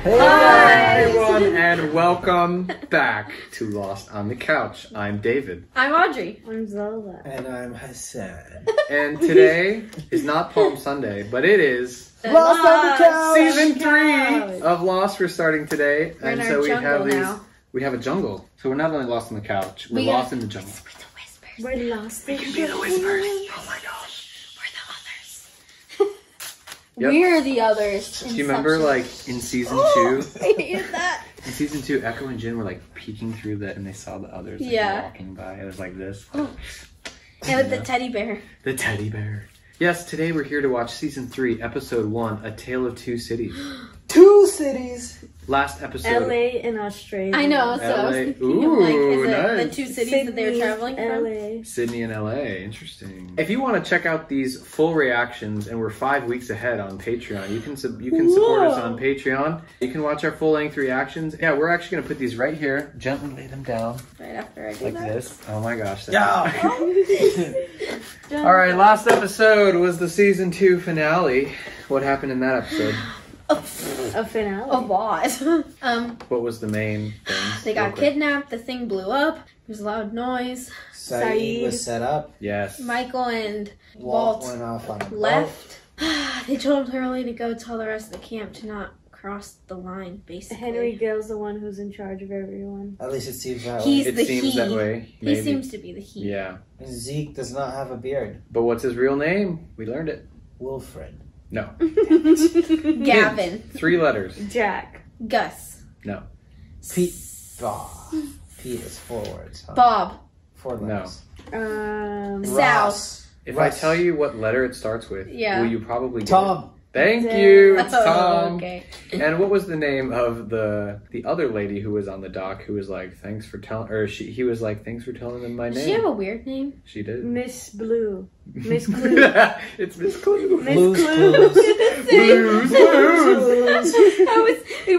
Hey Hi everyone, and welcome back to Lost on the Couch. I'm David. I'm Audrey. I'm Zola. And I'm Hassan. And today is not Palm Sunday, but it is Lost on the Couch! Season 3 of Lost. We're starting today. We're in and our so we jungle have these. now. We have a jungle. So we're not only lost on the couch, we're lost in the jungle. We're lost. We can be the whispers. Oh my gosh. Yep. We're the others. Do you remember, like, in season 2? I hated that. In season 2, Echo and Jin were like peeking through that, and they saw the others like, walking by. It was like this. And with the teddy bear. The teddy bear. Yes, today we're here to watch season 3, episode 1, A Tale of Two Cities. 2 cities. Last episode. LA and Australia. I know, so I was LA. thinking Ooh, of like, is it nice. the two cities that they were traveling from? LA. Sydney and LA. Interesting. If you want to check out these full reactions, and we're 5 weeks ahead on Patreon, you can support us on Patreon. You can watch our full length reactions. Yeah, we're actually gonna put these right here. Gently lay them down Right after I do like that. this. Oh my gosh. Yeah. All right. Last episode was the season 2 finale. What happened in that episode? A finale. A lot. What was the main thing? They got kidnapped, the thing blew up, there was a loud noise. Saeed was set up. Yes. Michael and Walt Walt went off on a left. They told Hurley to go tell the rest of the camp to not cross the line, basically. Henry Gale's the one who's in charge of everyone. At least it seems that He's way. It the seems he. that way. He Maybe. seems to be the he. Yeah. Zeke does not have a beard. But what's his real name? We learned it. Wilfred. No. Gavin. 3 letters. Jack. Gus. No. Pete. Bob. Pete is 4 words. Huh? Bob. 4 No. letters. Sal. Ross. If Russ. I tell you what letter it starts with, Yeah. will you probably get Tom. it? Thank you. It's Oh, Tom. okay. And what was the name of the other lady who was on the dock who was like, thanks for telling, or he was like, thanks for telling them my Does name. she have a weird name? She did. Miss Blue. Miss Clue. It's Miss Clue. Miss Blues Clue. Blues, blues.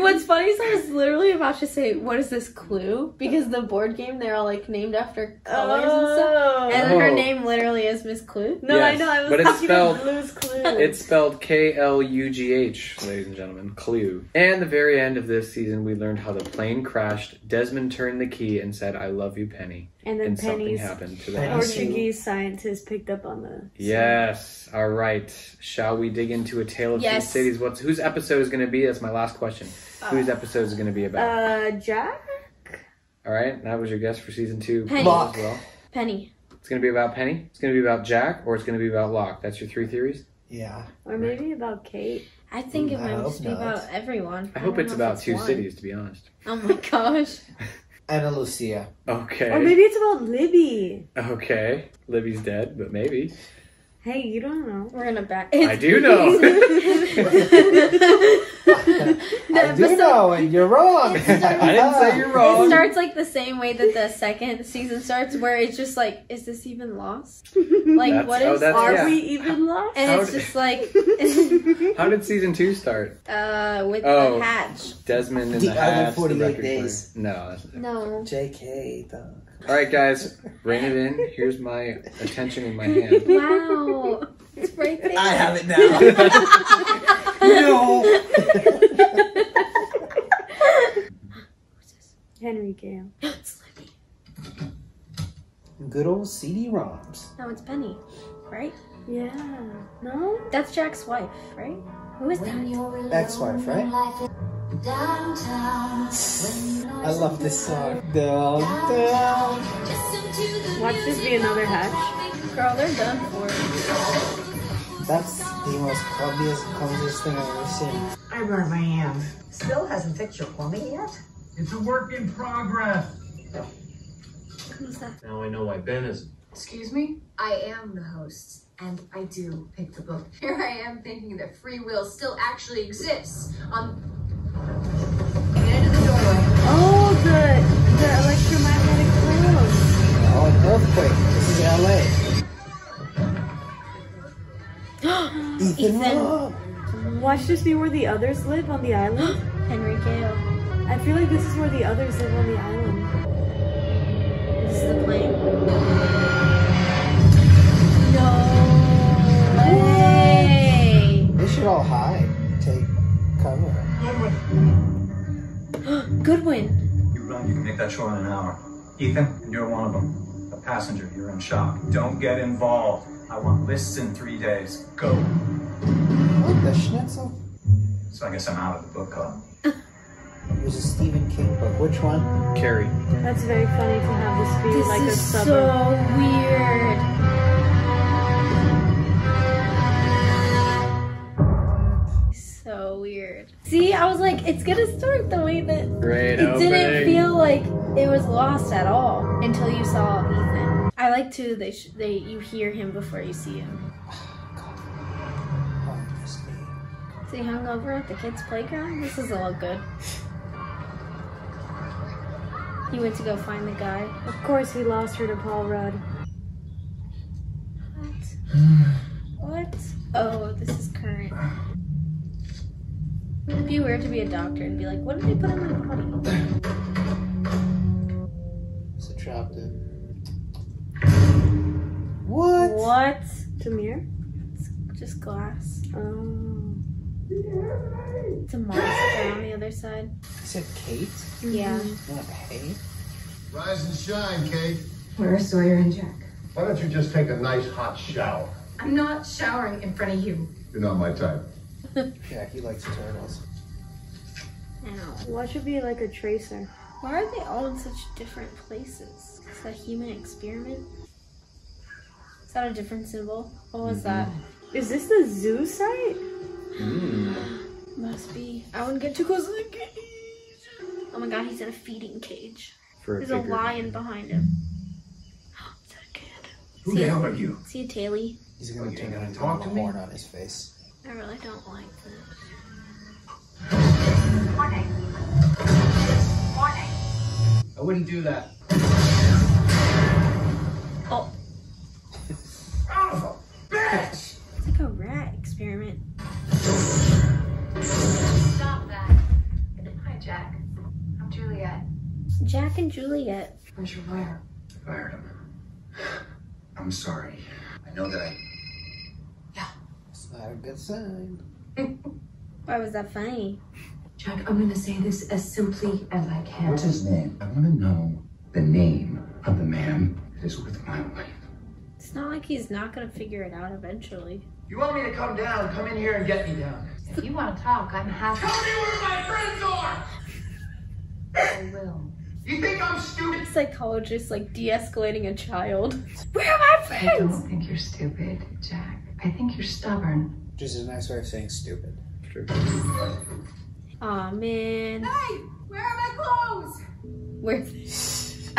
What's funny is I was literally about to say, what is this Clue? Because the board game, they're all like named after colors and stuff. And her name literally is Miss Clue. No, Yes, I know. I was but it's thinking spelled- of Blue's Clue. It's spelled Klugh, ladies and gentlemen. Clue. And the very end of this season, we learned how the plane crashed. Desmond turned the key and said, I love you, Penny. And then And something Penny's happened to the Portuguese scientist picked up on the... Yes. All right. Shall we dig into A Tale of Two Yes. Cities? Whose episode is going to be? That's my last question. Whose episode is going to be about? Jack? All right. That was your guess for season 2 Penny. as well. Penny. It's going to be about Penny. It's going to be about Jack, or it's going to be about Locke. That's your 3 theories. Yeah. Or maybe about Kate. I think it I might hope just be not. about everyone. I hope don't it's know if about 2 one. cities, to be honest. Oh my gosh. Anna Lucia. Okay. Or maybe it's about Libby. Okay. Libby's dead, but maybe. Hey, you don't know. We're gonna back. I do know. I do know, and you're wrong. I didn't say you're It wrong. starts like the same way that the second season starts, where it's just like, is this even lost? Like, That's- what oh, is? that's- Are yeah. we even lost? And How it's did- just like, How did season 2 start? with Oh. the hatch. Desmond in The the, other hatch. 48 record days. player. No. That's No. JK, dog. All right, guys. Rein it in. Here's my attention in my hand. Wow. It's right there. I have it now. No. Henry Gale. It's Libby. Good old CD-ROMs. No, it's Penny, right? Yeah. No? That's Jack's wife, right? Who is that? Ex-wife, right? I love this song. Down, down. Watch this be another hatch. Girl, they're done for. That's the most clumsiest thing I've ever seen. I burned my hand. Still hasn't fixed your plumbing yet? It's a work in progress. Who's that? Now I know why Ben is. Excuse me? I am the host, and I do pick the book. Here I am thinking that free will still actually exists on the end of the doorway. Oh, the electromagnetic field. Oh, an earthquake. This is LA. Ethan. Rock. Watch this be where the others live on the island. Henry Gale. I feel like this is where the others live on the island. This is the plane. No way. They should all hide. Take cover. Goodwin. You run, you can make that shore in an hour. Ethan, you're one of them. A passenger, you're in shock. Don't get involved. I want lists in 3 days. Go. What, the schnitzel? So I guess I'm out of the book club. It was a Stephen King book. Which one? Carrie. That's very funny to have this be This like a is suburb. so weird. So weird. See, I was like, it's gonna start the way that Great it opening. didn't feel like it was lost at all until you saw Ethan. I like too. You hear him before you see him. Oh, this game. Is he hung over at the kids' playground? This doesn't look good. He went to go find the guy. Of course he lost her to Paul Rudd. What? Oh, this is current. It'd be weird to be a doctor and be like, what did they put in my body? It's attractive. What? What? Tamir? It's just glass. Oh. It's a monster on the other side. Is it Kate? Yeah. Not Kate? Rise and shine, Kate. Where are Sawyer and Jack? Why don't you just take a nice hot shower? I'm not showering in front of you. You're not my type. Yeah, he likes turtles. Ow. What should be like a tracer? Why are they all in such different places? Is that human experiment? Is that a different symbol? What was that? Is this the zoo site? Must be. I wouldn't get too close to the cage. Oh my god, he's in a feeding cage. For There's a figure. lion behind him. Is that a kid? Who the hell are you? See a tailie? He's gonna you turn gonna it into a talk to me? horn on his face. I really don't like this. Warning. Warning. I wouldn't do that. Oh, Son of a bitch! it's like a rat experiment. Stop that. Hi, Jack. I'm Juliet. Jack and Juliet. Where's your lawyer? Fired him. I'm sorry. I know that I... It's not a good sign. Why was that funny? Jack, I'm gonna say this as simply as I can. What's his name? I want to know the name of the man that is with my wife. It's not like he's not gonna figure it out eventually. You want me to come down? Come in here and get me down. If you want to talk, I'm happy. Tell me where my friends are! I will. You think I'm stupid? Psychologist like de-escalating a child. Where are my I friends? don't think you're stupid, Jack. I think you're stubborn. Just a nice way of saying stupid. True. Aw, man. Hey, where are my clothes? Where's...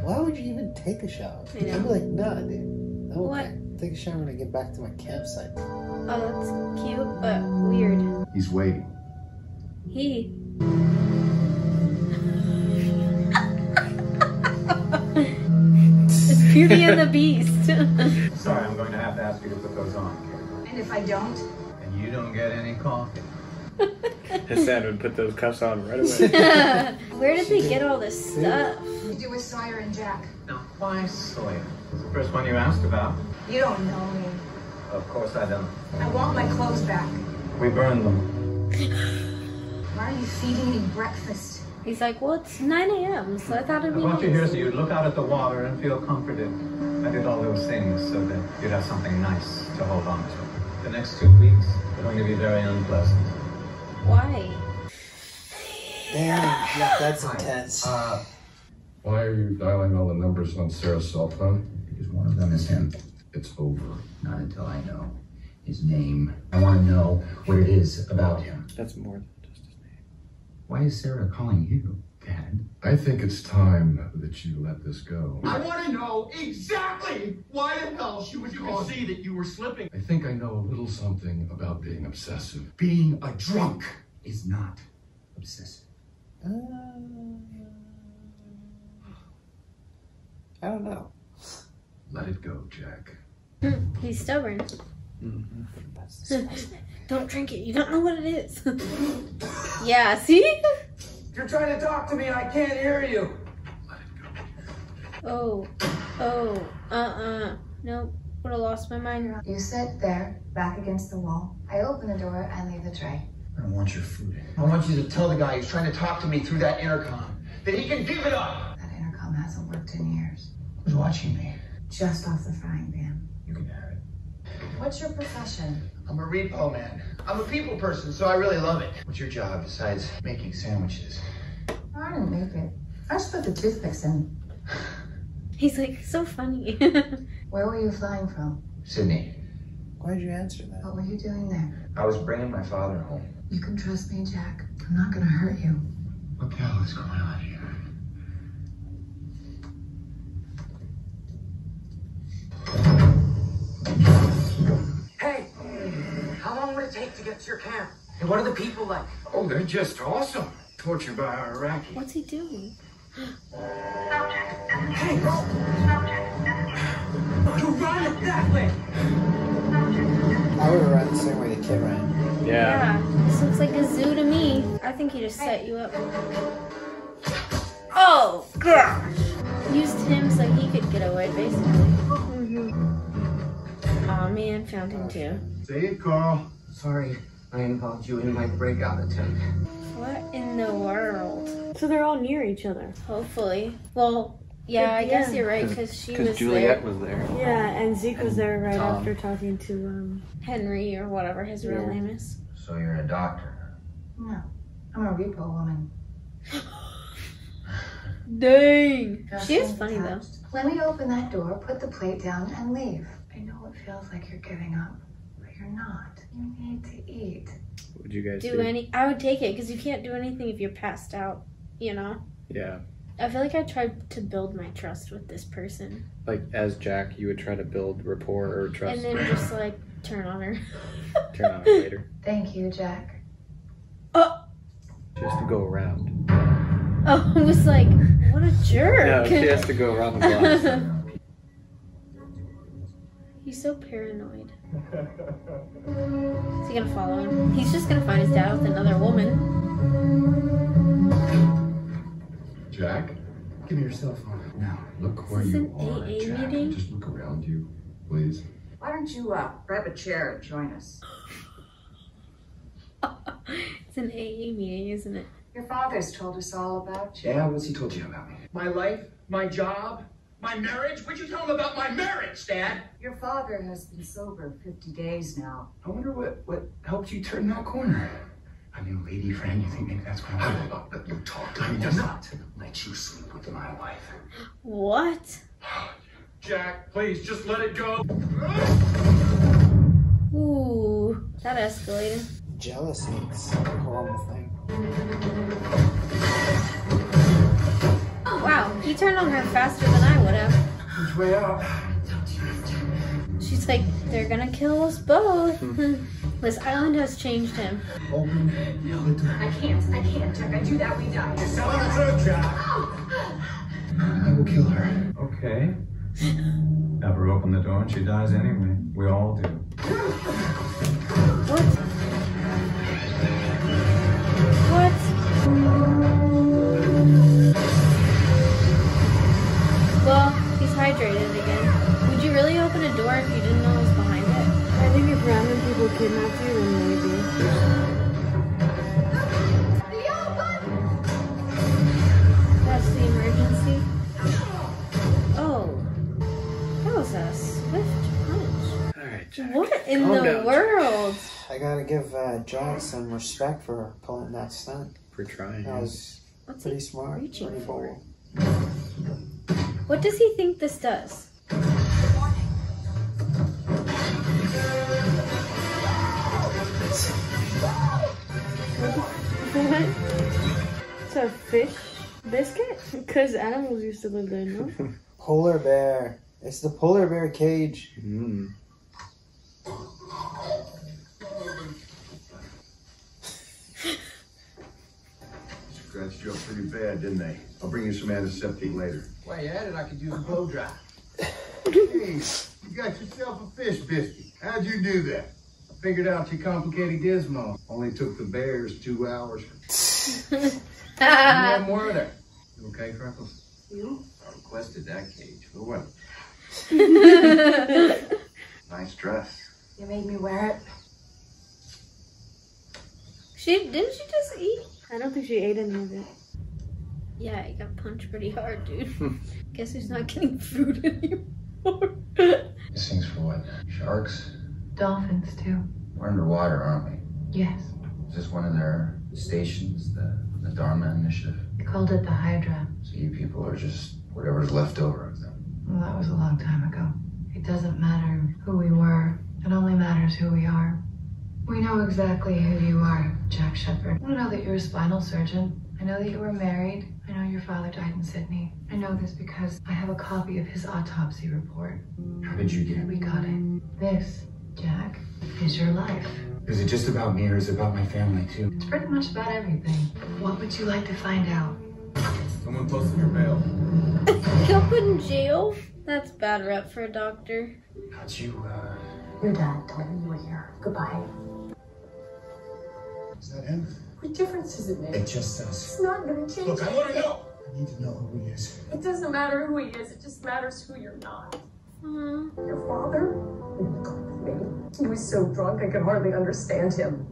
Why would you even take a shower? I I'd know. be like, nah, dude. I'm What? okay. Take a shower when I get back to my campsite. Oh, that's cute, but weird. He's waiting. He. It's Beauty and the Beast. Sorry, I'm going to have to ask you to put those on, Kate. And if I don't? And you don't get any coffee. Hassan would put those cuffs on right away. Where did they get all this stuff? You do with Sawyer and Jack. Now, why Sawyer? It's the first one you asked about. You don't know me. Of course I don't. I want my clothes back. We burned them. Why are you feeding me breakfast? He's like, well, it's 9 a.m., so I thought it'd I be brought you nice. here so you'd look out at the water and feel comforted. I did all those things so that you'd have something nice to hold on to. The next 2 weeks are going to be very unpleasant. Why? Damn, yeah, that's intense. Why are you dialing all the numbers on Sarah's cell phone? Because one of them is him. It's over. Not until I know his name. I want to know what it is about him. That's more than just his name. Why is Sarah calling you, Dad? I think it's time that you let this go. I want to know exactly why the hell she was calling. You could see that you were slipping. I think I know a little something about being obsessive. Being a drunk is not obsessive. I don't know. Let it go, Jack. He's stubborn. That's disgusting. Don't drink it. You don't know what it is. Yeah, see? If you're trying to talk to me, I can't hear you. Oh. Nope. Would have lost my mind. You sit there, back against the wall. I open the door and leave the tray. I don't want your food. I want you to tell the guy who's trying to talk to me through that intercom that he can give it up. That intercom hasn't worked in years. Who's watching me? Just off the frying pan. You can have it. What's your profession? I'm a repo man. I'm a people person, so I really love it. What's your job besides making sandwiches? I didn't make it. I just put the toothpicks in. He's like, so funny. Where were you flying from? Sydney. Why'd you answer that? What were you doing there? I was bringing my father home. You can trust me, Jack. I'm not gonna hurt you. What the hell is going on here? Hey! How long would it take to get to your camp? And what are the people like? Oh, they're just awesome. Tortured by our Iraqis. What's he doing? Hey, go! You run it that way! I would have run the same way the kid ran. Yeah. This looks like a zoo to me. I think he just set you up. Oh, gosh. Used him so he could get away, basically. Aw, man, found him too. Say it, Carl. Sorry, I involved you in my breakout attempt. What in the world? So they're all near each other. Hopefully. Well, yeah, I guess you're right, because she was Juliet there. was there. Yeah, and Zeke was there right Tom. after talking to Henry, or whatever his real Yeah. name is. So you're a doctor? No, I'm a repo woman. Dang! Just She is like funny, though. attached. Let me open that door, put the plate down, and leave. I know it feels like you're giving up, but you're not. You need to eat. What would you guys Do do? any? I would take it, because you can't do anything if you're passed out, you know? Yeah. I feel like I tried to build my trust with this person. Like, as Jack, you would try to build rapport or trust. And then just, like, turn on her. Turn on it later. Thank you, Jack. Just to go around. Oh, I was like, what a jerk. No, she has to go around the block. He's so paranoid. Is he gonna follow him? He's just gonna find his dad with another woman. Jack, Give me your cell phone. now look where Is this you an are, AA Jack. meeting? Just look around you, please. Why don't you grab a chair and join us? It's an AA meeting, isn't it? Your father's told us all about you. Yeah, what's he told you about me? My life, my job, my marriage. What'd you tell him about my marriage, Dad? Your father has been sober 50 days now. I wonder what helped you turn that corner. I mean, lady friend, you think maybe that's what I I'm will not let you talk. I will not let you sleep with my wife. What? Jack, please, just let it go. Ooh, that escalated. Jealousy is a horrible thing. Wow, he turned on her faster than I would have. Which way out? She's like, they're gonna kill us both. This island has changed him. Open the door. I can't, Jack. I do that, we die. Selling the truck, Jack. I will kill her. Okay. Have her open the door and she dies anyway. We all do. What? What? Well, he's hydrated again. Would you really open a door if you didn't know what was behind it? I think if random people kidnap you, then maybe. That's the emergency. Oh. That was a swift punch. Alright, Jack. What in Calm the down, world? I gotta give Jack some respect for pulling that stunt. For trying. That was What's pretty he smart, reaching pretty for? bold. What does he think this does? What? It's a fish biscuit? Because animals used to live there, no? Polar bear. It's the polar bear cage. Mm. Scratched you up pretty bad, didn't they? I'll bring you some antiseptic later. While you at it, I could use a blow dry. Hey, you got yourself a fish biscuit. How'd you do that? I figured out your complicated gizmo. Only took the bears 2 hours. How many were there? You okay, Freckles? You? I requested that cage. For what? Nice dress. You made me wear it. Didn't she just eat? I don't think she ate any of it. Yeah, he got punched pretty hard, dude. Guess he's not getting food anymore. This thing's for what? Sharks? Dolphins, too. We're underwater, aren't we? Yes. Is this one of their stations, the Dharma Initiative? They called it the Hydra. So you people are just whatever's left over of them. Well, that was a long time ago. It doesn't matter who we were. It only matters who we are. We know exactly who you are, Jack Shepherd. I know that you're a spinal surgeon. I know that you were married. I know your father died in Sydney. I know this because I have a copy of his autopsy report. How did you get it? We got it. This, Jack, is your life. Is it just about me or is it about my family too? It's pretty much about everything. What would you like to find out? Someone posted your bail. Got put in jail? That's bad rep for a doctor. How'd you, Your dad told me you were here. Goodbye. Is that him? What difference does it make? It just does. It's not gonna change. Look, I want to know. I need to know who he is. It doesn't matter who he is, it just matters who you're not. Your father? He was so drunk I could hardly understand him.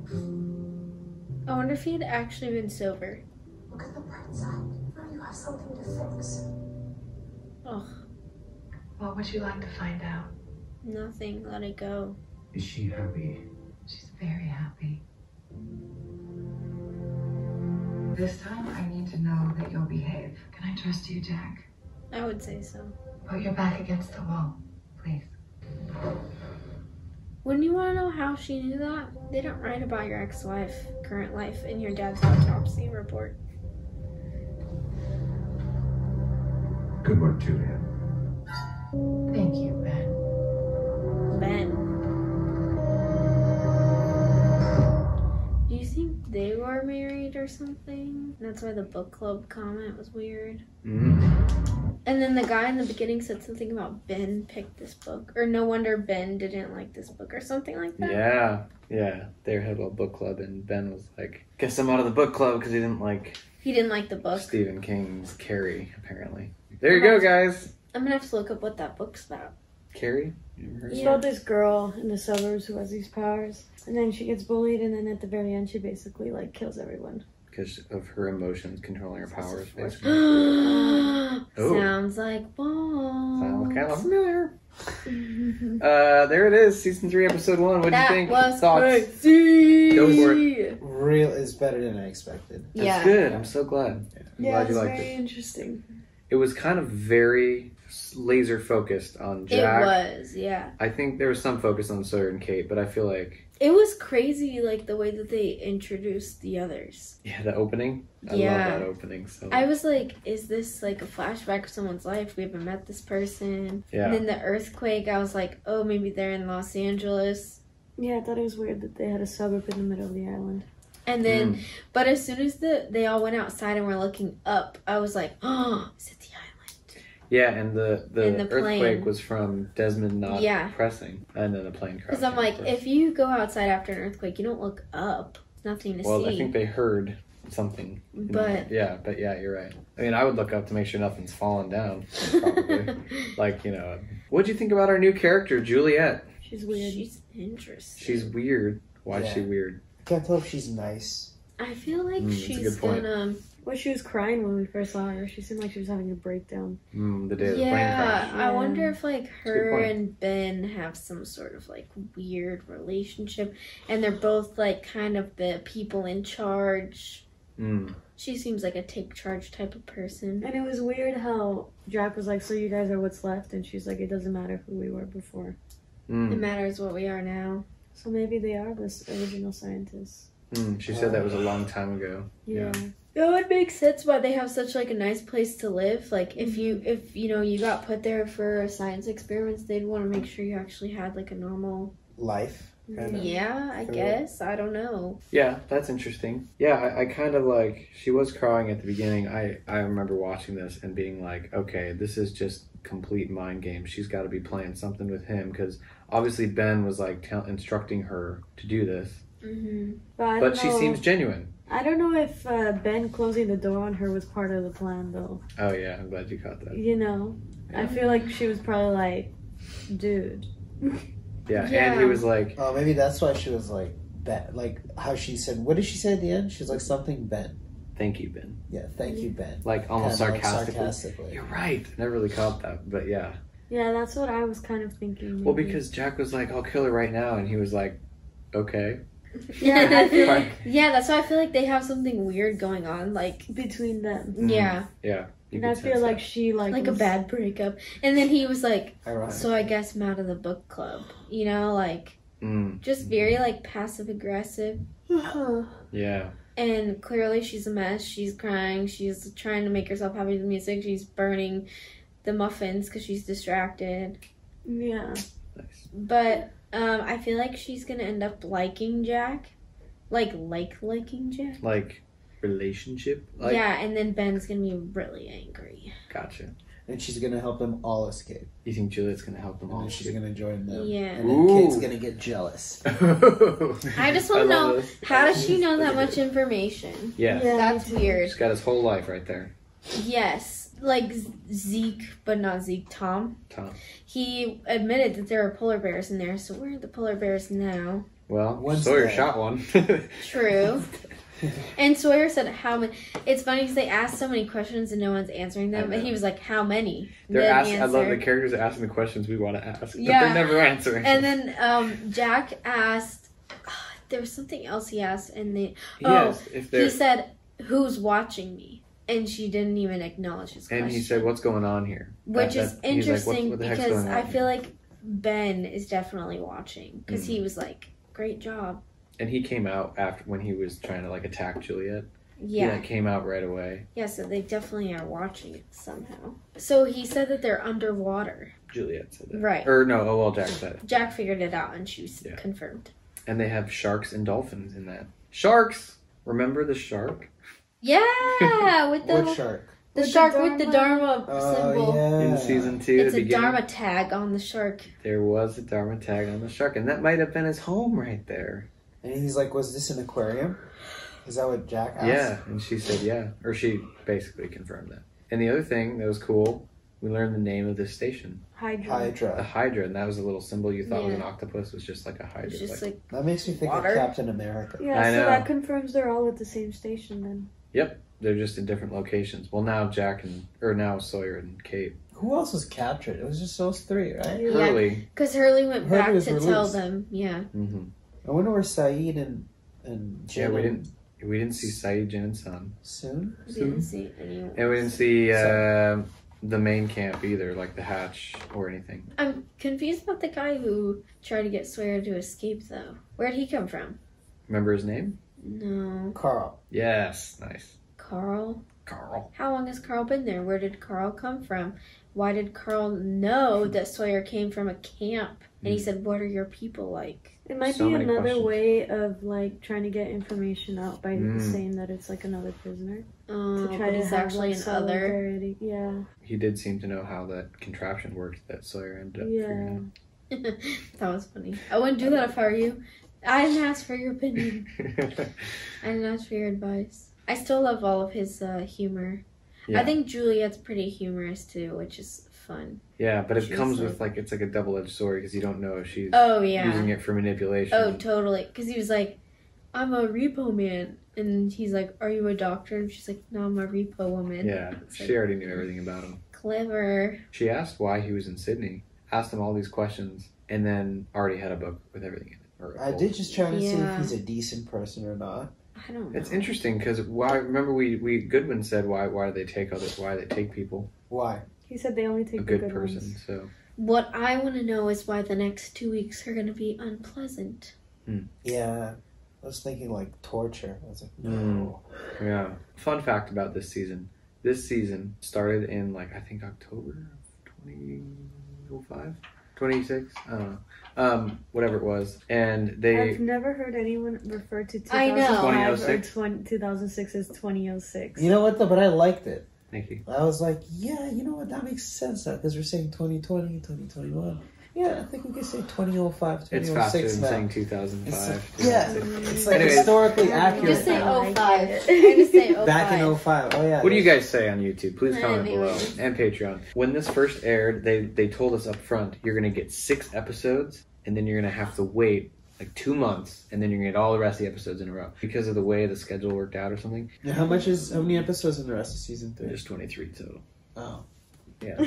I wonder if he had actually been sober. Look at the bright side. Now you have something to fix. Ugh, What would you like to find out? nothing. Let it go. Is she happy? She's very happy. This time, I need to know that you'll behave. Can I trust you, Jack? I would say so. Put your back against the wall, please. Wouldn't you want to know how she knew that? They don't write about your ex-wife, current life, in your dad's autopsy report. Good work, Julia. Thank you, Ben. Ben. Do you think they were married or something? That's why the book club comment was weird. And then the guy in the beginning said something about Ben picked this book. Or no wonder Ben didn't like this book or something like that. Yeah. They had a book club and Ben was like, guess I'm out of the book club because he didn't like the book. Stephen King's Carrie, apparently. There you go, guys. I'm gonna have to look up what that book's about. Carrie? You ever heard It's of about this girl in the suburbs who has these powers. And then she gets bullied, and then at the very end, she basically, like, kills everyone. Because of her emotions controlling her powers, basically. Sounds like balls. Sounds kind of familiar. There it is, season 3, episode 1. What'd you think? Was Thoughts? crazy. Go for it. Real is better than I expected. That's good. I'm so glad. I'm glad you liked very it. interesting. It was kind of very laser focused on Jack. It was, yeah. I think there was some focus on Sawyer and Kate, but I feel like it was crazy, like the way that they introduced the others. Yeah, the opening. I love that opening. So I was like, is this like a flashback of someone's life? We haven't met this person. Yeah. And then the earthquake, I was like, oh, maybe they're in Los Angeles. Yeah, I thought it was weird that they had a suburb in the middle of the island. And then, but as soon as they all went outside and were looking up, I was like, oh, is it the island? Yeah, and the earthquake plane. was from Desmond not pressing, and then the plane crashed. Because I'm like, if you go outside after an earthquake, you don't look up. There's nothing to see. Well, I think they heard something. But yeah, you're right. I mean, I would look up to make sure nothing's falling down. Probably. Like, what'd you think about our new character, Juliet? She's weird. She's interesting. She's weird. Why is she weird? Can't tell if she's nice. I feel like she's gonna. Well, she was crying when we first saw her. She seemed like she was having a breakdown. The day of the plane crash. I wonder if like her and Ben have some sort of like weird relationship, and they're both like kind of the people in charge. She seems like a take charge type of person. And it was weird how Jack was like, "So you guys are what's left," and she's like, "It doesn't matter who we were before. It matters what we are now." So maybe they are the original scientists. She said that was a long time ago. Yeah. That would make sense why they have such like a nice place to live. Like if you got put there for science experiments, they'd want to make sure you actually had like a normal life. Yeah, I guess. I don't know. Yeah, that's interesting. Yeah, I kind of like, she was crying at the beginning. I remember watching this and being like, okay, this is just complete mind game. She's got to be playing something with him because obviously Ben was like instructing her to do this. But she seems genuine. I don't know if Ben closing the door on her was part of the plan, though. Oh, yeah. I'm glad you caught that. I feel like she was probably like, dude. Yeah, and he was like... Oh, maybe that's why she was like Ben. Like how she said, what did she say at the end? She's like something Ben. Thank you, Ben. Yeah, thank you, Ben. Like almost Kinda sarcastically. You're right. Never really caught that, but yeah. Yeah, that's what I was kind of thinking. Maybe. Well, because Jack was like, I'll kill her right now, and he was like, okay. Yeah, I feel like, yeah, that's why I feel like they have something weird going on, like between them. Mm-hmm. Yeah. Yeah. And I feel like she like a bad breakup. And then he was like, so I guess I'm out of the book club. You know, like just very like passive aggressive. Yeah. And clearly she's a mess. She's crying. She's trying to make herself happy with the music. She's burning the muffins because she's distracted. Yeah. Nice. But I feel like she's going to end up liking Jack. Liking Jack. Like relationship? Yeah, and then Ben's going to be really angry. Gotcha. And she's going to help them all escape. You think Juliet's going to help them all and she's going to join them. Yeah. And then Kate's going to get jealous. I just want to know, how does she know that much information? Yeah. That's weird. She's got his whole life right there. Yes. Like Zeke, but not Zeke, Tom. He admitted that there are polar bears in there, so where are the polar bears now? Well, Sawyer shot one. True. And Sawyer said how many. It's funny because they asked so many questions and no one's answering them. And he was like, how many? I love the characters asking the questions we want to ask, but they're never answering. And then Jack asked, there was something else he asked, and he said, who's watching me? And she didn't even acknowledge his question. And he said, what's going on here? Which is interesting because I feel like Ben is definitely watching because he was like, great job. And he came out after when he was trying to like attack Juliet. Yeah. He came out right away. Yeah, so they definitely are watching it somehow. So he said that they're underwater. Juliet said that. Right. Or no, Jack said it. Jack figured it out and she was confirmed. And they have sharks and dolphins in that. Sharks! Remember the shark? Yeah! With the what shark? The shark with the Dharma symbol. Yeah. In season 2. It's a Dharma tag on the shark. There was a Dharma tag on the shark, and that might have been his home right there. And he's like, was this an aquarium? Is that what Jack asked? Yeah, and she said yeah. Or she basically confirmed that. And the other thing that was cool, we learned the name of this station. Hydra. The Hydra, and that was a little symbol you thought was an octopus, was just like a Hydra. It's just like that makes me think water. of Captain America. Yeah, I so know. that confirms they're all at the same station then. Yep, they're just in different locations. Well, now now Sawyer and Kate. Who else was captured? It was just those three, right? Yeah, Hurley. because Hurley went back was to released. tell them. Yeah. Mm-hmm. I wonder where Saeed and Yeah, we didn't see Saeed, Jen, and Son. Soon? We didn't see anyone. And we didn't see the main camp either, like the hatch or anything. I'm confused about the guy who tried to get Sawyer to escape, though. Where'd he come from? Remember his name? No. Carl. Yes, nice. Carl? Carl. How long has Carl been there? Where did Carl come from? Why did Carl know that Sawyer came from a camp? And he said, what are your people like? It might So be many another questions. way of like trying to get information out by saying that it's like another prisoner. To try to he's have actually like an other. solidarity. Yeah. He did seem to know how that contraption worked that Sawyer ended up figuring That was funny. I wouldn't do that if I were you. I didn't ask for your opinion. out. I didn't ask for your advice. I still love all of his humor. Yeah. I think Juliet's pretty humorous too, which is fun. Yeah, but it She's comes like- with like it's like a double-edged sword because you don't know if she's yeah. using it for manipulation. Oh, totally. Because he was like, I'm a repo man. And he's like, are you a doctor? And she's like, no, I'm a repo woman. Yeah, It's she like, already knew everything about him. clever. She asked why he was in Sydney, asked him all these questions, and then already had a book with everything in it. I did just try to see if Yeah. he's a decent person or not. I don't know. It's interesting because remember we Goodwin said why do they take why they take people? Why? He said they only take A the good person. ones. So What I want to know is why the next 2 weeks are going to be unpleasant. Yeah. I was thinking like torture. I was like, no. yeah. Fun fact about this season. This season started in like I think October of 2005, 26. I don't know. Whatever it was, and I've never heard anyone refer to I know. 2005 or 2006 as 2006. You know what though? But I liked it. Thank you. I was like, yeah, you know what? That makes sense because we're saying 2020, 2021. Yeah, I think we could say 2005, 2006 It's faster than now. saying 2005. It's like Anyways. historically accurate. Just say 05. I just say 05. Back in 05. Oh yeah. What do you guys say on YouTube? Please comment below. Anyways. And Patreon. When this first aired, they told us up front, you're going to get 6 episodes, and then you're going to have to wait like 2 months, and then you're gonna get all the rest of the episodes in a row because of the way the schedule worked out or something. Now, how many episodes in the rest of season 3? There's 23 total. Oh. Yeah.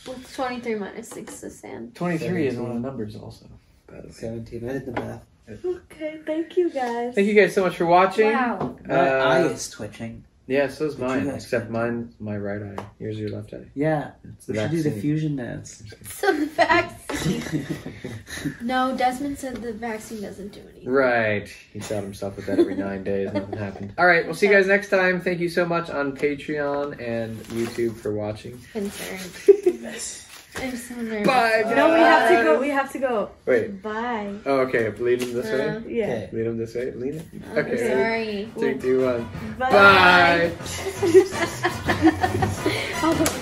What's 23 minus 6 is Sam? 23 is one of the numbers also. 17. I did the math. Okay, thank you guys. Thank you guys so much for watching. Wow. My eye is twitching. Yeah, so is What mine. you guys Except think? mine's my right eye. Yours is your left eye. Yeah. It's the We should do the vaccine. fusion dance. So the vaccine. No, Desmond said the vaccine doesn't do anything. Right. He shot himself with that every 9 days. Nothing happened. All right. We'll see you guys next time. Thank you so much on Patreon and YouTube for watching. Concerned. I'm so nervous. Bye. No, we have to go. We have to go. Wait. Bye. Oh, okay. Lead him this way. Yeah. Lead him this way. Lean it. I'm Okay. sorry. 3, 2, 1. Bye. Bye.